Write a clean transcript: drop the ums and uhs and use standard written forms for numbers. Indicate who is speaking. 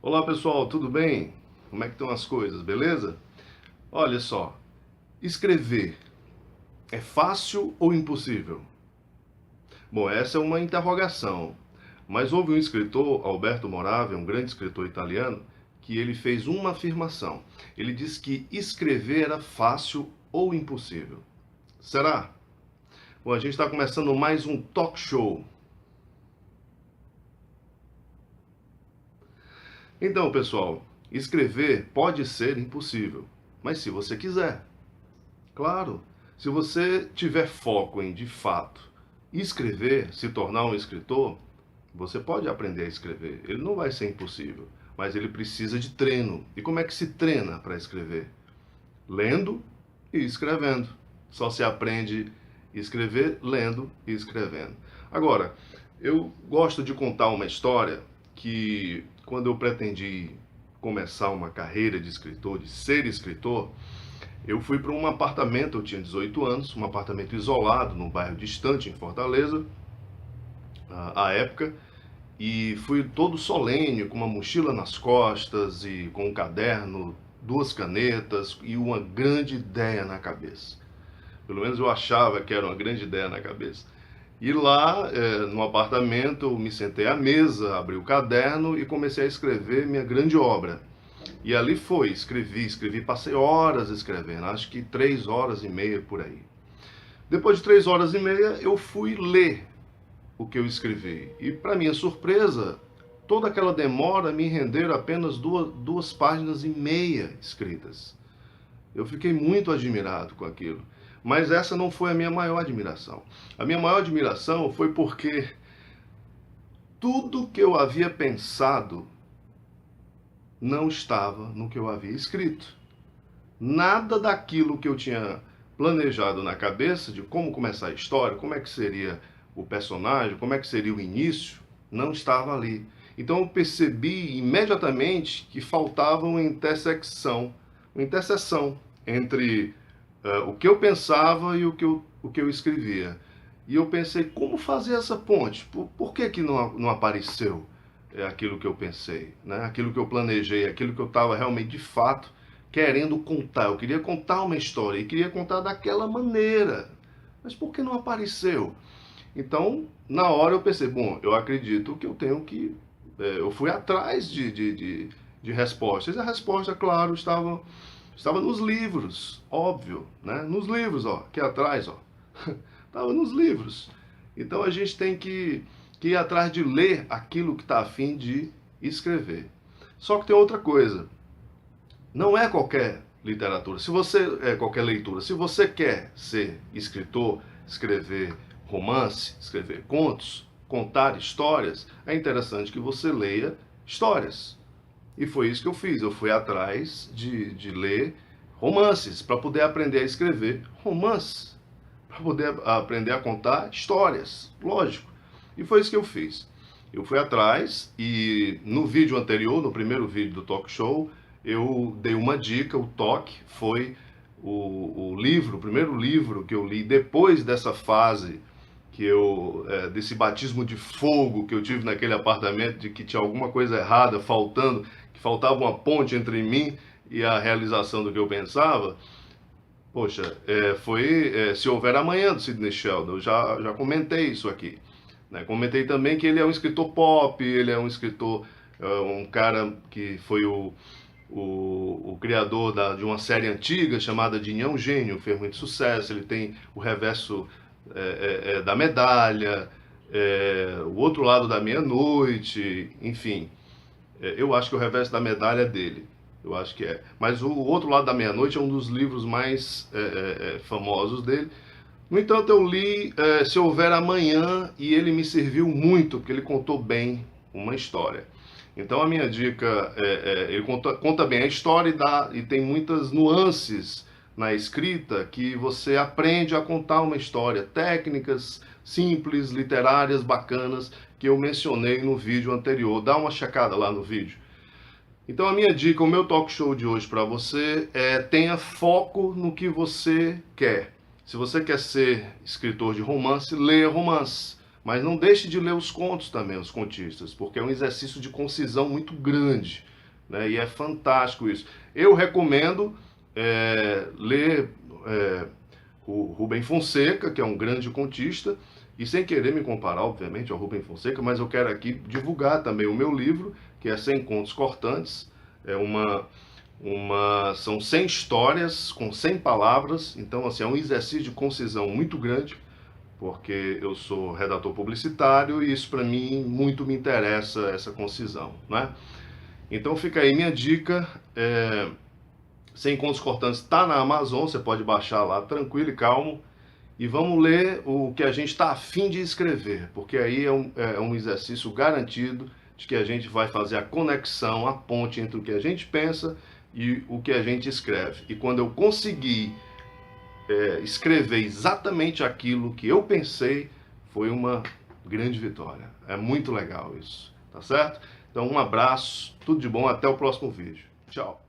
Speaker 1: Olá pessoal, tudo bem? Como é que estão as coisas, beleza? Olha só, escrever é fácil ou impossível? Bom, essa é uma interrogação, mas houve um escritor, Alberto Moravia, um grande escritor italiano, que ele fez uma afirmação. Ele disse que escrever era fácil ou impossível. Será? Bom, a gente está começando mais um talk show. Então, pessoal, escrever pode ser impossível, mas se você quiser. Claro, se você tiver foco em, de fato, escrever, se tornar um escritor, você pode aprender a escrever. Ele não vai ser impossível, mas ele precisa de treino. E como é que se treina para escrever? Lendo e escrevendo. Só se aprende a escrever lendo e escrevendo. Agora, eu gosto de contar uma história que, quando eu pretendi começar uma carreira de escritor, de ser escritor, eu fui para um apartamento, eu tinha 18 anos, um apartamento isolado, num bairro distante, em Fortaleza, à época, e fui todo solene, com uma mochila nas costas e com um caderno, duas canetas e uma grande ideia na cabeça. Pelo menos eu achava que era uma grande ideia na cabeça. E lá, no apartamento, eu me sentei à mesa, abri o caderno e comecei a escrever minha grande obra. E ali foi, escrevi, passei horas escrevendo, acho que 3 horas e meia por aí. Depois de 3 horas e meia, eu fui ler o que eu escrevi. E, para minha surpresa, toda aquela demora me renderam apenas duas páginas e meia escritas. Eu fiquei muito admirado com aquilo. Mas essa não foi a minha maior admiração. A minha maior admiração foi porque tudo que eu havia pensado não estava no que eu havia escrito. Nada daquilo que eu tinha planejado na cabeça de como começar a história, como é que seria o personagem, como é que seria o início, não estava ali. Então eu percebi imediatamente que faltava uma interseção entre o que eu pensava e o que eu escrevia. E eu pensei, como fazer essa ponte? Por que não apareceu aquilo que eu pensei, né? Aquilo que eu planejei, aquilo que eu estava realmente, de fato, querendo contar? Eu queria contar uma história e queria contar daquela maneira. Mas por que não apareceu? Então, na hora eu pensei, bom, eu acredito que eu tenho que... eu fui atrás de respostas. E a resposta, claro, estava nos livros, óbvio, né? Nos livros, ó, aqui atrás, ó. Estava nos livros. Então a gente tem que ir atrás de ler aquilo que está a fim de escrever. Só que tem outra coisa. Não é qualquer literatura. Se você qualquer leitura. Se você quer ser escritor, escrever romance, escrever contos, contar histórias, é interessante que você leia histórias. E foi isso que eu fiz. Eu fui atrás de ler romances para poder aprender a escrever romances, para poder aprender a contar histórias, lógico. E foi isso que eu fiz. Eu fui atrás e no vídeo anterior, no primeiro vídeo do talk show, eu dei uma dica. O toque foi o livro, o primeiro livro que eu li depois dessa fase desse batismo de fogo que eu tive naquele apartamento, de que tinha alguma coisa errada, que faltava uma ponte entre mim e a realização do que eu pensava. Poxa, foi Se Houver Amanhã, do Sidney Sheldon. Eu já comentei isso aqui, né? Comentei também que ele é um escritor pop, ele é um escritor, um cara que foi o criador de uma série antiga chamada Dinho é um Gênio, fez muito sucesso. Ele tem o reverso da medalha, o outro lado da meia-noite, enfim. Eu acho que o reverso da medalha é dele. Eu acho que é. Mas o outro lado da meia-noite é um dos livros mais famosos dele. No entanto, eu li Se Houver Amanhã e ele me serviu muito, porque ele contou bem uma história. Então a minha dica ele conta bem a história e tem muitas nuances na escrita que você aprende a contar uma história. Técnicas simples, literárias, bacanas, que eu mencionei no vídeo anterior. Dá uma checada lá no vídeo. Então a minha dica, o meu talk show de hoje para você tenha foco no que você quer. Se você quer ser escritor de romance, leia romance. Mas não deixe de ler os contos também, os contistas, porque é um exercício de concisão muito grande. né? E é fantástico isso. Eu recomendo ler o Rubem Fonseca, que é um grande contista, e sem querer me comparar, obviamente, ao Rubem Fonseca, mas eu quero aqui divulgar também o meu livro, que é 100 Contos Cortantes. É são 100 histórias com 100 palavras, então assim, é um exercício de concisão muito grande, porque eu sou redator publicitário e isso para mim muito me interessa, essa concisão, né? Então fica aí minha dica, 100 Contos Cortantes está na Amazon, você pode baixar lá tranquilo e calmo, e vamos ler o que a gente está a fim de escrever, porque aí é um exercício garantido de que a gente vai fazer a conexão, a ponte entre o que a gente pensa e o que a gente escreve. E quando eu conseguir escrever exatamente aquilo que eu pensei, foi uma grande vitória. É muito legal isso, tá certo? Então um abraço, tudo de bom, até o próximo vídeo. Tchau.